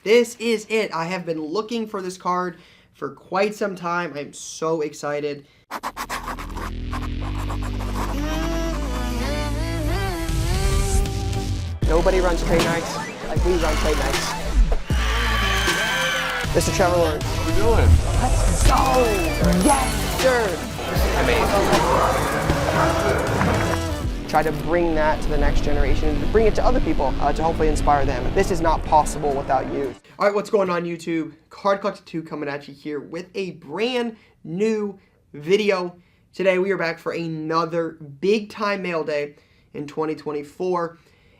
this is it. I have been looking for this card for quite some time. I'm so excited. Nobody runs trade nights like we run trade nights. Mr. Trevor Lawrence. What are we doing? Let's go! Yes, sir! Amazing. Try to bring that to the next generation, to bring it to other people, to hopefully inspire them. This is not possible without you. All right, what's going on, YouTube? Card Collector 2 coming at you here with a brand new video. Today we are back for another big time mail day in 2024.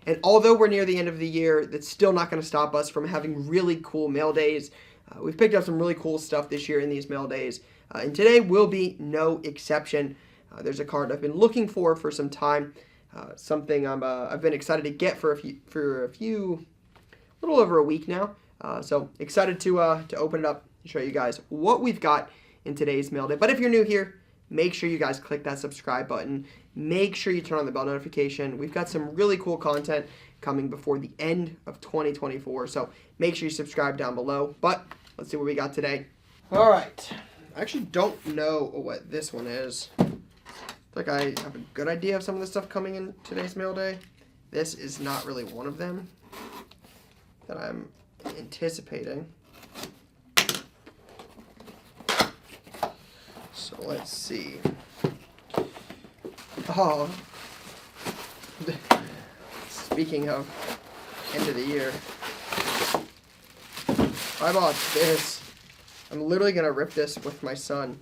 And although we're near the end of the year, that's still not going to stop us from having really cool mail days. We've picked up some really cool stuff this year in these mail days. And today will be no exception. There's a card I've been looking for some time. Something I've been excited to get for a little over a week now. So excited to open it up and show you guys what we've got in today's mail day. But if you're new here, make sure you guys click that subscribe button. Make sure you turn on the bell notification. We've got some really cool content coming before the end of 2024. So make sure you subscribe down below. But let's see what we got today. All right. I actually don't know what this one is. I feel like I have a good idea of some of the stuff coming in today's mail day. This is not really one of them that I'm anticipating. So let's see. Oh, speaking of end of the year, I bought this. I'm literally going to rip this with my son.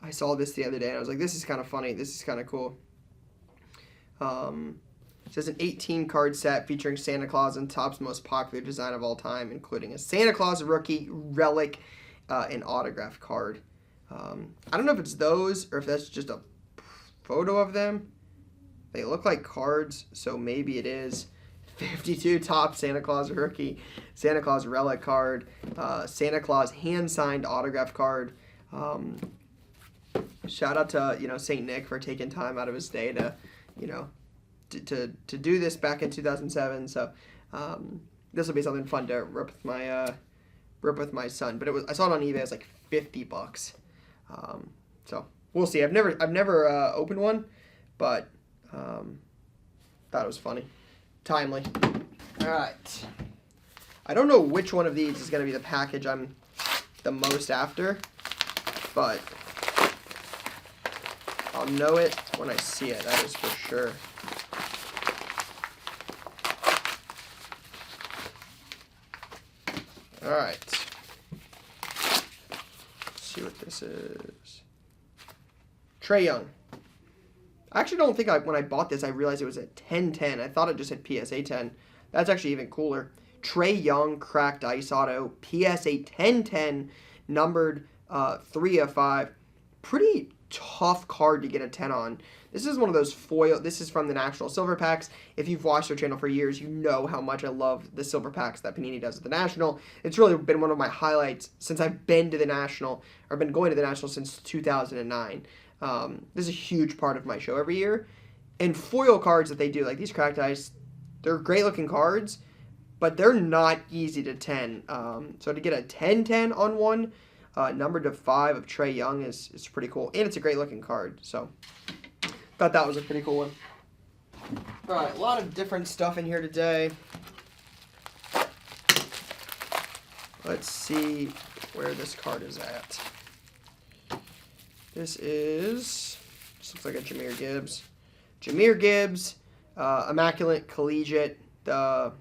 I saw this the other day and I was like, this is kind of funny. This is kind of cool. It says an 18 card set featuring Santa Claus and Topps most popular design of all time, including a Santa Claus rookie, relic, and autograph card. I don't know if it's those or if that's just a photo of them. They look like cards, so maybe it is 52 Topps Santa Claus rookie, Santa Claus relic card, Santa Claus hand-signed autograph card. Shout out to Saint Nick for taking time out of his day to to do this back in 2007. So this will be something fun to rip with my son. But I saw it on eBay. It was like $50. So we'll see. I've never opened one, but thought it was funny, timely. All right. I don't know which one of these is going to be the package I'm the most after, but I'll know it when I see it. That is for sure. All right. Let's see what this is. Trae Young. I actually don't think when I bought this, I realized it was a 10-10. I thought it just had PSA 10. That's actually even cooler. Trae Young cracked ice auto. PSA 10-10, numbered 3 of 5. Pretty tough card to get a 10 on. This is one of those foil. This is from the National Silver Packs. If you've watched their channel for years, you know how much I love the Silver Packs that Panini does at the National. It's really been one of my highlights since I've been to the National, or been going to the National since 2009. This is a huge part of my show every year. And foil cards that they do, like these cracked ice, they're great looking cards, but they're not easy to 10. So to get a 10-10 on one, numbered to 5 of Trae Young is pretty cool. And it's a great looking card. So thought that was a pretty cool one. All right, a lot of different stuff in here today. Let's see where this card is at. This looks like a Jahmyr Gibbs. Jahmyr Gibbs, Immaculate Collegiate, what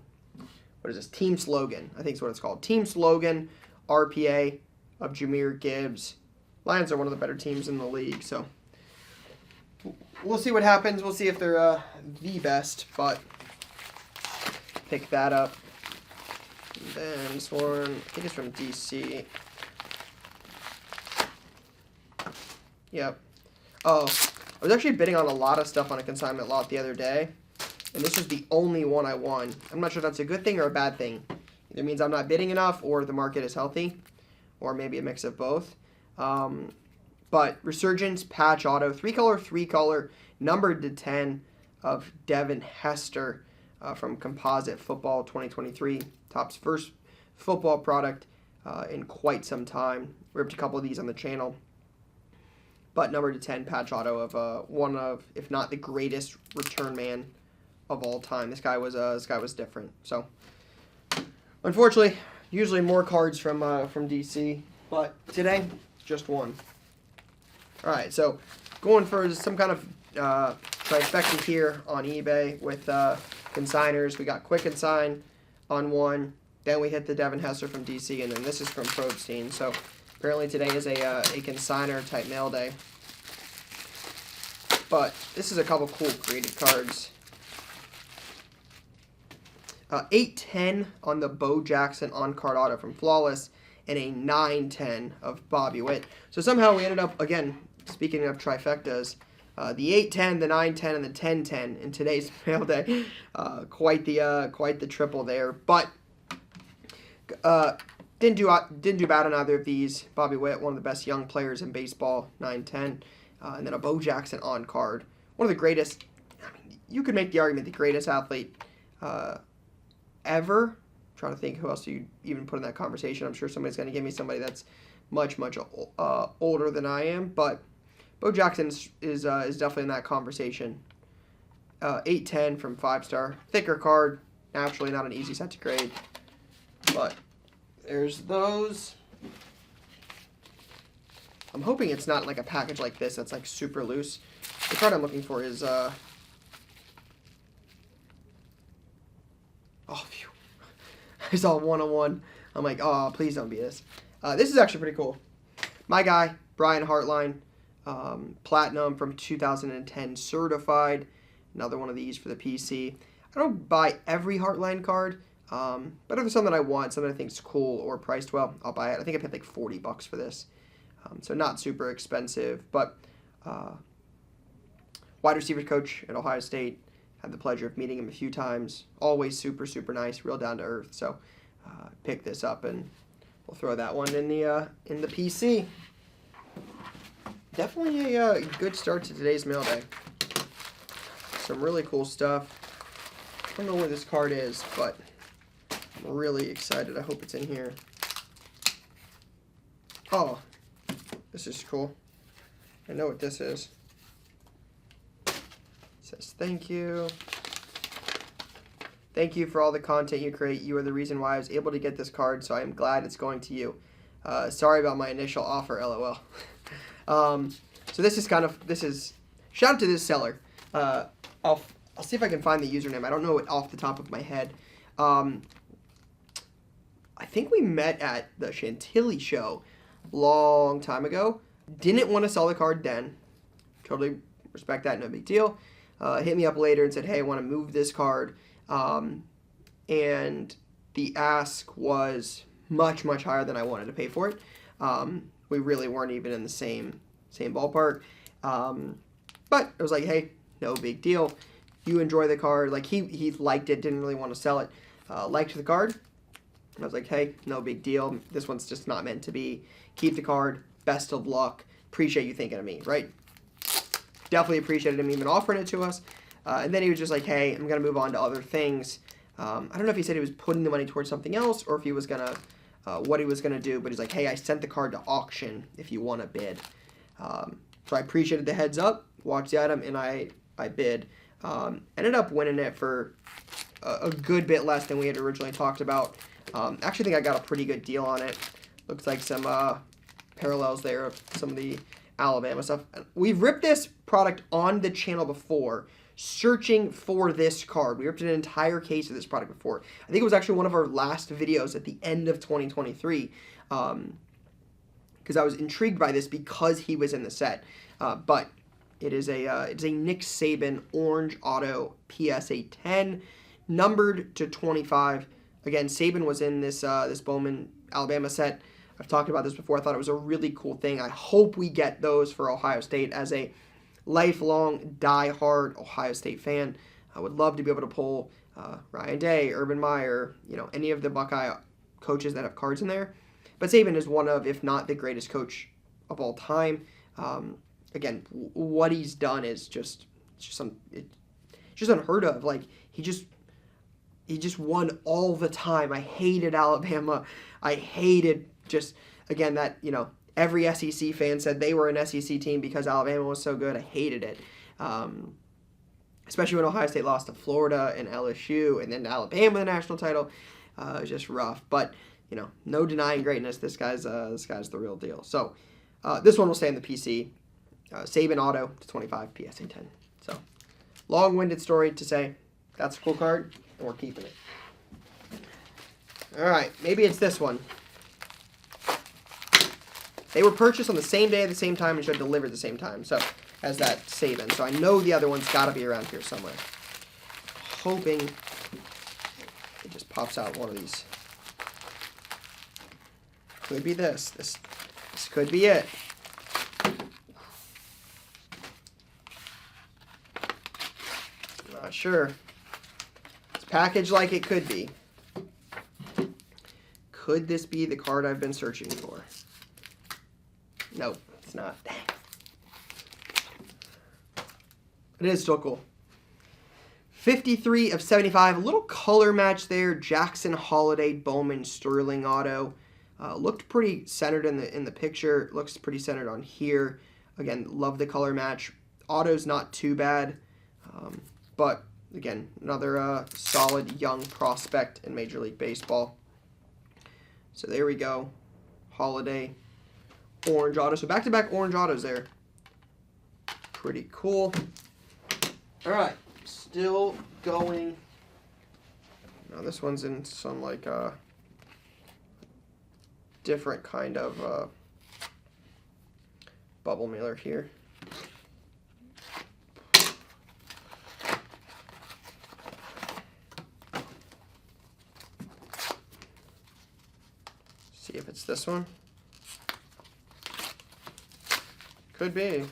is this? Team Slogan, I think is what it's called. Team Slogan, RPA of Jahmyr Gibbs. Lions are one of the better teams in the league, so we'll see what happens. We'll see if they're the best, but pick that up. And then this one, I think it's from DC. Yep. Oh, I was actually bidding on a lot of stuff on a consignment lot the other day, and this was the only one I won. I'm not sure if that's a good thing or a bad thing. Either means I'm not bidding enough or the market is healthy, or maybe a mix of both. But Resurgence patch auto, 3-color, numbered to 10 of Devin Hester from Composite Football 2023. Topps first football product in quite some time. Ripped a couple of these on the channel. But number to 10 patch auto of one of, if not the greatest return man of all time. This guy was different. So unfortunately, usually more cards from DC, but today just one. All right, so going for some kind of trifecta here on eBay with consigners. We got Quick Consign on one. Then we hit the Devin Hester from DC, and then this is from Probstein. So apparently today is a consigner type mail day. But this is a couple cool creative cards. 8-10 on the Bo Jackson on-card auto from Flawless, and a 9-10 of Bobby Witt. So somehow we ended up, again, speaking of trifectas, the 8-10, the 9-10, and the 10-10 in today's mail day. Quite the triple there. But didn't do bad on either of these. Bobby Witt, one of the best young players in baseball, 9-10. And then a Bo Jackson on card. One of the greatest, I mean, you could make the argument, the greatest athlete ever. I'm trying to think who else you even put in that conversation. I'm sure somebody's going to give me somebody that's much older than I am. But Bo Jackson is definitely in that conversation. 8-10 from 5-star. Thicker card. Naturally not an easy set to grade. But there's those. I'm hoping it's not like a package like this that's like super loose. The card I'm looking for is oh, phew. I saw 101. I'm like, oh, please don't be this. This is actually pretty cool. My guy, Brian Hartline, Platinum from 2010 certified. Another one of these for the PC. I don't buy every Hartline card, but if there's something I want, something I think is cool or priced well, I'll buy it. I think I paid like $40 for this. So not super expensive, but wide receivers coach at Ohio State. Had the pleasure of meeting him a few times. Always super, super nice, real down to earth. So pick this up and we'll throw that one in the PC. Definitely a good start to today's mail day. Some really cool stuff. I don't know where this card is, but I'm really excited. I hope it's in here. Oh. This is cool. I know what this is. It says, thank you. Thank you for all the content you create. You are the reason why I was able to get this card, so I am glad it's going to you. Sorry about my initial offer, LOL. So this is shout out to this seller. I'll see if I can find the username. I don't know it off the top of my head. I think we met at the Chantilly show long time ago. Didn't want to sell the card then. Totally respect that, no big deal. Hit me up later and said, hey, I want to move this card. And the ask was much higher than I wanted to pay for it. We really weren't even in the same ballpark. But I was like, hey, no big deal. You enjoy the card. Like he liked it, didn't really want to sell it. Liked the card. I was like, hey, no big deal. This one's just not meant to be. Keep the card. Best of luck. Appreciate you thinking of me, right? Definitely appreciated him even offering it to us. And then he was just like, hey, I'm going to move on to other things. I don't know if he said he was putting the money towards something else or if he was going to, what he was going to do. But he's like, hey, I sent the card to auction if you want to bid. So I appreciated the heads up, watched the item, and I bid. Ended up winning it for a good bit less than we had originally talked about. Actually think I got a pretty good deal on it. Looks like some parallels there of some of the Alabama stuff. We've ripped this product on the channel before, searching for this card. We ripped an entire case of this product before. I think it was actually one of our last videos at the end of 2023, because I was intrigued by this because he was in the set. But it's a Nick Saban orange auto PSA 10, numbered to 25. Again, Saban was in this Bowman Alabama set. I've talked about this before. I thought it was a really cool thing. I hope we get those for Ohio State. As a lifelong, die-hard Ohio State fan, I would love to be able to pull Ryan Day, Urban Meyer, any of the Buckeye coaches that have cards in there. But Saban is one of, if not the greatest coach of all time. Again, what he's done is just unheard of. Like, he just he just won all the time. I hated Alabama. I hated just, again, that, you know, every SEC fan said they were an SEC team because Alabama was so good. I hated it. Especially when Ohio State lost to Florida and LSU and then to Alabama the national title. It was just rough. But, you know, no denying greatness. This guy's the real deal. So this one will stay in the PC. Saban Auto to 25, PSA 10. So long-winded story to say that's a cool card, and we're keeping it. All right, maybe it's this one. They were purchased on the same day at the same time and should deliver at the same time. So as that Saban. So I know the other one's got to be around here somewhere. Hoping it just pops out one of these. Could be this. This could be it. Not sure. It's packaged like it could be. Could this be the card I've been searching for? Nope, it's not. Dang. It is still cool. 53 of 75. A little color match there. Jackson Holliday Bowman Sterling auto. Looked pretty centered in the picture. Looks pretty centered on here. Again, love the color match. Auto's not too bad. But, again, another solid young prospect in Major League Baseball. So there we go. Holliday. Orange auto. So back-to-back orange autos there. Pretty cool. All right. Still going. Now this one's in some, like, different kind of bubble mailer here. See if it's this one. Could be.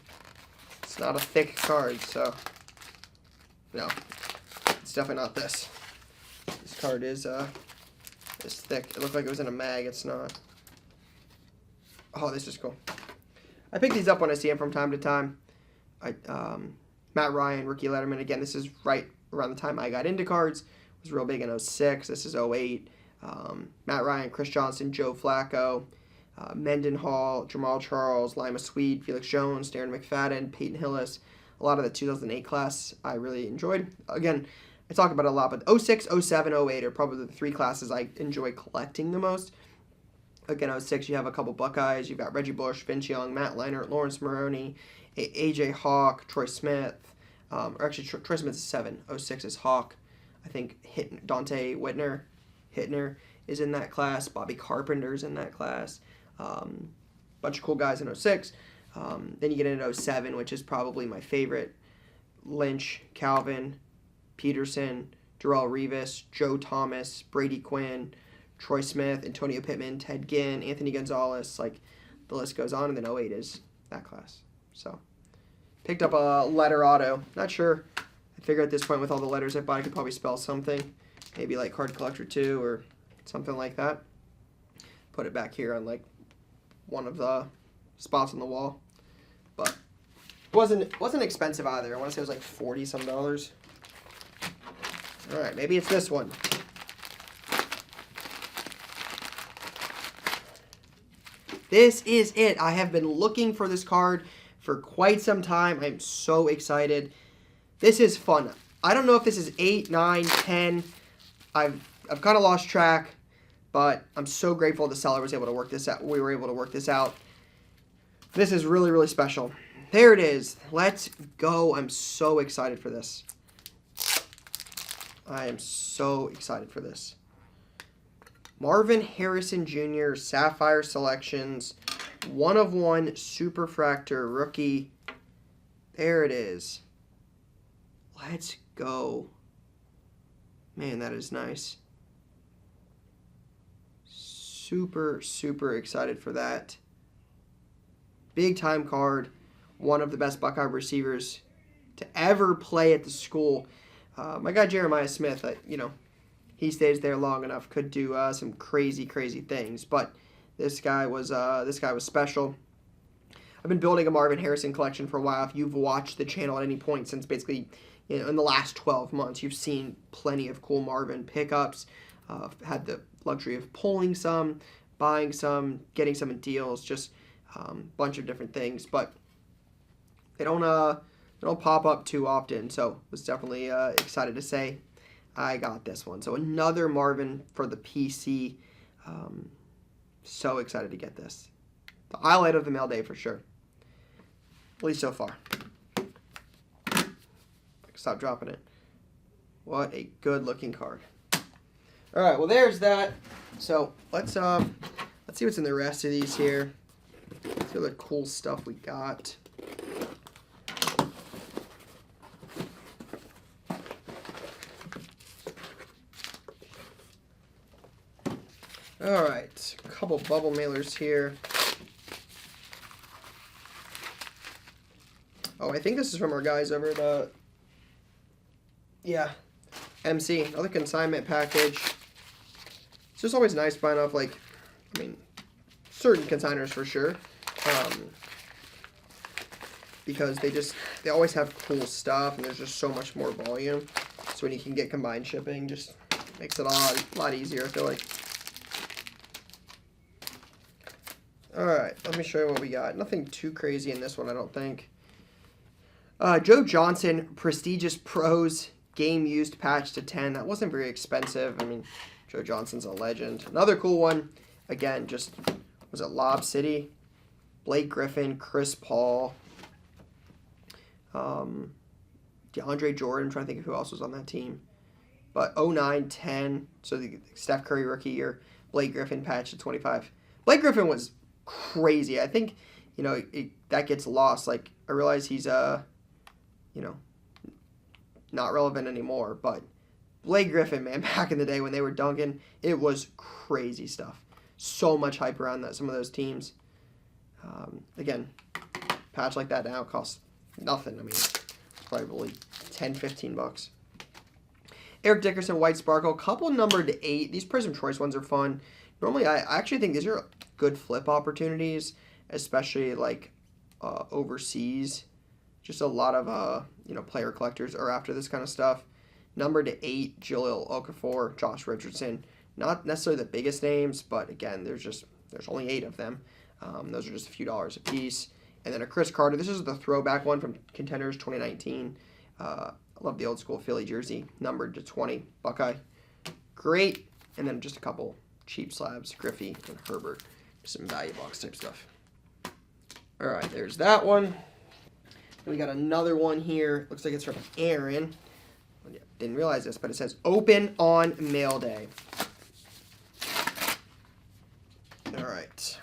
It's not a thick card, so no, it's definitely not this. This card is thick. It looked like it was in a mag. It's not. Oh, this is cool. I pick these up when I see them from time to time. Matt Ryan, rookie letterman. Again, this is right around the time I got into cards. Was real big in 06. This is 08. Matt Ryan, Chris Johnson, Joe Flacco, Mendenhall, Jamal Charles, Lima Swede, Felix Jones, Darren McFadden, Peyton Hillis. A lot of the 2008 class I really enjoyed. Again, I talk about it a lot, but 06, 07, 08 are probably the three classes I enjoy collecting the most. Again, 06, you have a couple Buckeyes. You've got Reggie Bush, Vince Young, Matt Leinart, Lawrence Maroney, A.J. Hawk, Troy Smith. Or actually, Troy Smith is 7. 06 is Hawk. I think Dante Hittner is in that class. Bobby Carpenter's in that class. Bunch of cool guys in 06. Then you get into 07, which is probably my favorite. Lynch, Calvin, Peterson, Darrelle Revis, Joe Thomas, Brady Quinn, Troy Smith, Antonio Pittman, Ted Ginn, Anthony Gonzalez. Like, the list goes on, and then 08 is that class. So, picked up a letter auto. Not sure. I figure at this point with all the letters I bought, I could probably spell something. Maybe like Card Collector 2 or something like that. Put it back here on like one of the spots on the wall. But it wasn't expensive either. I want to say it was like $40-some. All right, maybe it's this one. This is it. I have been looking for this card for quite some time. I'm so excited. This is fun. I don't know if this is 8, 9, 10. I've kind of lost track, but I'm so grateful the seller was able to work this out. We were able to work this out. This is really, really special. There it is. Let's go. I'm so excited for this. I am so excited for this. Marvin Harrison Jr. Sapphire Selections. 1/1 superfractor rookie. There it is. Let's go. Man, that is nice. Super, super excited for that. Big time card. One of the best Buckeye receivers to ever play at the school. My guy Jeremiah Smith, he stays there long enough, could do some crazy, crazy things. But this guy was special. I've been building a Marvin Harrison collection for a while. If you've watched the channel at any point since basically in the last 12 months. You've seen plenty of cool Marvin pickups. Had the luxury of pulling some, buying some, getting some in deals, just a bunch of different things. But they don't pop up too often, so was definitely excited to say I got this one. So another Marvin for the PC. So excited to get this. The highlight of the mail day for sure. At least so far. Stop dropping it. What a good looking card. All right, well there's that. So let's see what's in the rest of these here. Let's see all the cool stuff we got. All right, a couple bubble mailers here. Oh, I think this is from our guys over at, MC, another consignment package. It's just always nice buying off, like, I mean, certain consigners for sure. Because they always have cool stuff, and there's just so much more volume. So when you can get combined shipping, just makes it a lot easier, I feel like. Alright, let me show you what we got. Nothing too crazy in this one, I don't think. Joe Johnson, Prestigious Pros, Game Used Patch to 10. That wasn't very expensive. I mean, Joe Johnson's a legend. Another cool one, again, just, was it Lob City? Blake Griffin, Chris Paul, DeAndre Jordan, I'm trying to think of who else was on that team. But 09-10, so the Steph Curry rookie year, Blake Griffin patch to 25. Blake Griffin was crazy. I think, that gets lost. Like, I realize he's, not relevant anymore, but Blake Griffin, man, back in the day when they were dunking, it was crazy stuff. So much hype around some of those teams. Again, patch like that now costs nothing. I mean, it's probably 10, 15 bucks. Eric Dickerson, White Sparkle, couple numbered to 8. These Prism Choice ones are fun. Normally, I actually think these are good flip opportunities, especially like overseas. Just a lot of player collectors are after this kind of stuff. Numbered to 8, Jaleel Okafor, Josh Richardson. Not necessarily the biggest names, but again, there's only 8 of them. Those are just a few dollars a piece. And then a Chris Carter. This is the throwback one from Contenders 2019. I love the old school Philly jersey, numbered to 20, Buckeye. Great. And then just a couple cheap slabs, Griffey and Herbert. Some value box type stuff. All right, there's that one. We got another one here. Looks like it's from Aaron. Didn't realize this, but it says open on mail day. All right.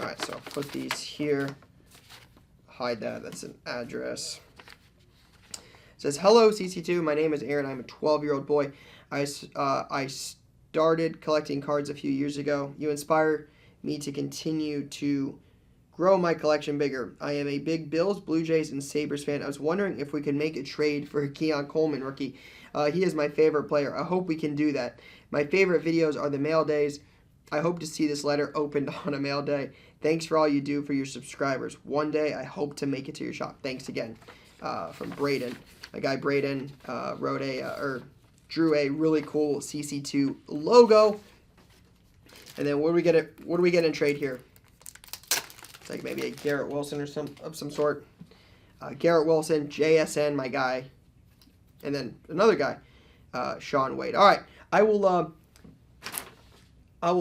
All right, so I'll put these here. Hide that. That's an address. It says, hello, CC2. My name is Aaron. I'm a 12-year-old boy. I started collecting cards a few years ago. You inspire me to continue to grow my collection bigger. I am a big Bills, Blue Jays, and Sabres fan. I was wondering if we could make a trade for Keon Coleman rookie. He is my favorite player. I hope we can do that. My favorite videos are the mail days. I hope to see this letter opened on a mail day. Thanks for all you do for your subscribers. One day, I hope to make it to your shop. Thanks again. From Braden. My guy Braden drew a really cool CC2 logo. And then what do we get in trade here? It's like maybe a Garrett Wilson or some sort. Garrett Wilson, JSN, my guy. And then another guy, Sean Wade. All right, I will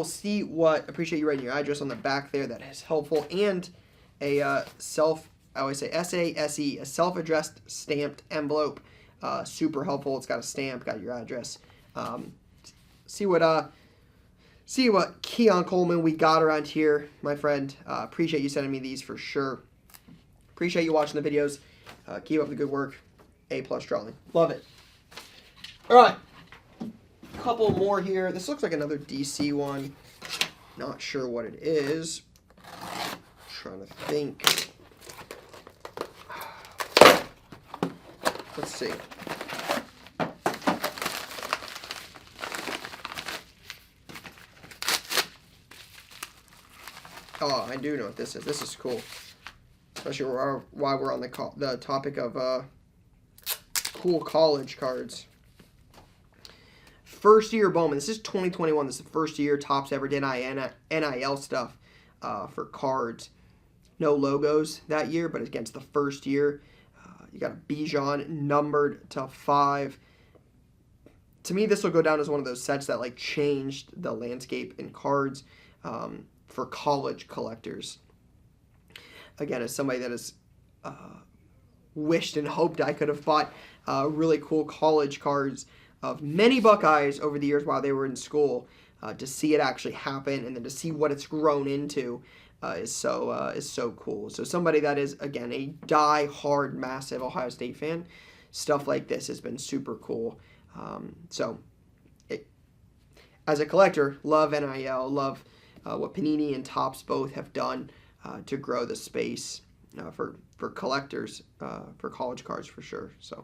see what. Appreciate you writing your address on the back there. That is helpful. And a I always say SASE, a self-addressed stamped envelope. Super helpful. It's got a stamp, got your address. See what Keon Coleman we got around here, my friend. Appreciate you sending me these for sure. Appreciate you watching the videos. Keep up the good work. A+ drawing. Love it. All right. Couple more here. This looks like another DC one. Not sure what it is. Trying to think. Let's see. Oh, I do know what this is. This is cool. especially while we're on the topic of cool college cards. First year Bowman. This is 2021. This is the first year Topps ever did NIL stuff for cards. No logos that year, but against the first year. You got a Bijan numbered to 5. To me, this will go down as one of those sets that like changed the landscape in cards for college collectors. Again, as somebody that has wished and hoped I could have bought really cool college cards of many Buckeyes over the years while they were in school, to see it actually happen and then to see what it's grown into is so cool. So somebody that is, again, a die-hard, massive Ohio State fan, stuff like this has been super cool. As a collector, love NIL, love what Panini and Topps both have done to grow the space for collectors, for college cards for sure. So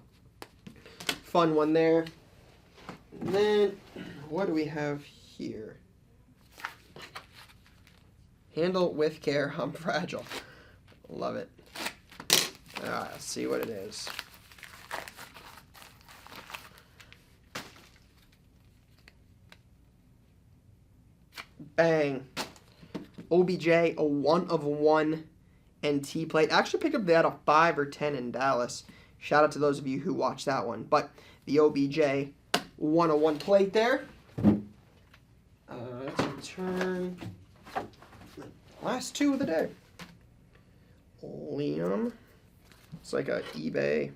fun one there. And then what do we have here? Handle with care. I'm fragile. Love it. All right, let's see what it is. Bang. OBJ, a 1/1 NT plate. I actually picked up that a 5 or 10 in Dallas. Shout out to those of you who watched that one. But the OBJ 1/1 plate there. Let's return the last two of the day. Liam. It's like a eBay.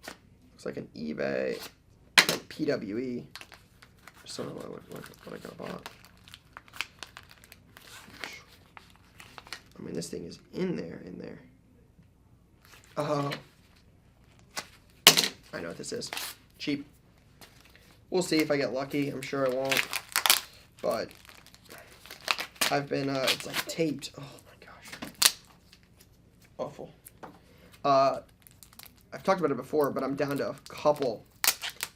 Looks like an eBay. Like PWE. Just don't know what I got bought. I mean, this thing is in there. Oh. I know what this is. Cheap. We'll see if I get lucky. I'm sure I won't. But I've been, it's like taped. Oh my gosh. Awful. I've talked about it before, but I'm down to a couple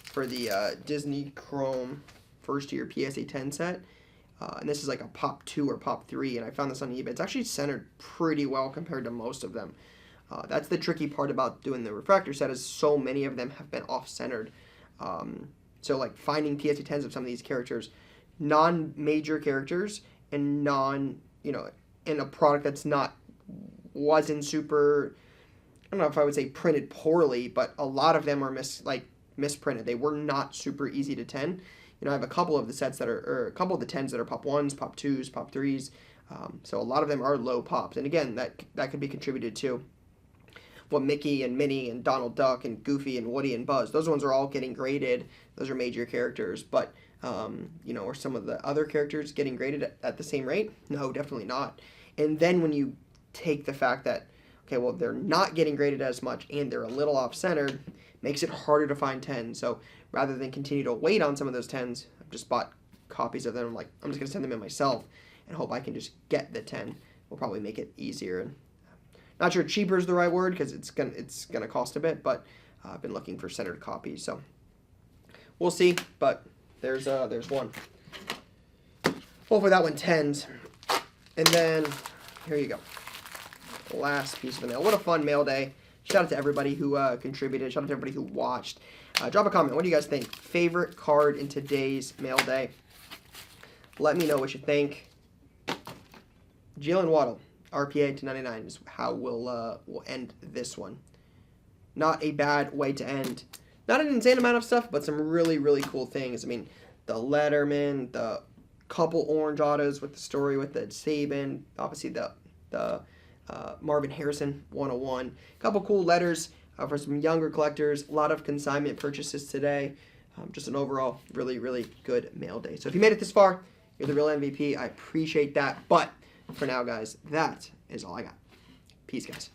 for the Disney Chrome first year PSA 10 set. And this is like a Pop 2 or Pop 3, and I found this on eBay. It's actually centered pretty well compared to most of them. That's the tricky part about doing the refractor set, is so many of them have been off-centered. So like finding PSA 10s of some of these characters, non-major characters, and in a product that's wasn't super, I don't know if I would say printed poorly, but a lot of them are misprinted. They were not super easy to 10. I have a couple of the sets that or a couple of the 10s that are Pop 1s, Pop 2s, Pop 3s. So a lot of them are low pops. And again, that could be contributed to what Mickey and Minnie and Donald Duck and Goofy and Woody and Buzz. Those ones are all getting graded. Those are major characters. But, are some of the other characters getting graded at the same rate? No, definitely not. And then when you take the fact that, okay, well, they're not getting graded as much and they're a little off-centered, makes it harder to find 10. So rather than continue to wait on some of those 10s, I've just bought copies of them. I'm just going to send them in myself and hope I can just get the 10. Will probably make it easier. And not sure cheaper is the right word because it's gonna cost a bit, but I've been looking for centered copies, so we'll see. But there's one. Hopefully that one 10s. And then here you go. Last piece of the mail. What a fun mail day. Shout out to everybody who contributed. Shout out to everybody who watched. Drop a comment. What do you guys think? Favorite card in today's mail day? Let me know what you think. Jalen Waddle, RPA to 99 is how we'll end this one. Not a bad way to end. Not an insane amount of stuff, but some really, really cool things. I mean, the Letterman, the couple orange autos with the story with the Saban, obviously the Marvin Harrison 101. A couple cool letters for some younger collectors. A lot of consignment purchases today. Just an overall really, really good mail day. So if you made it this far, you're the real MVP. I appreciate that. But for now, guys, that is all I got. Peace, guys.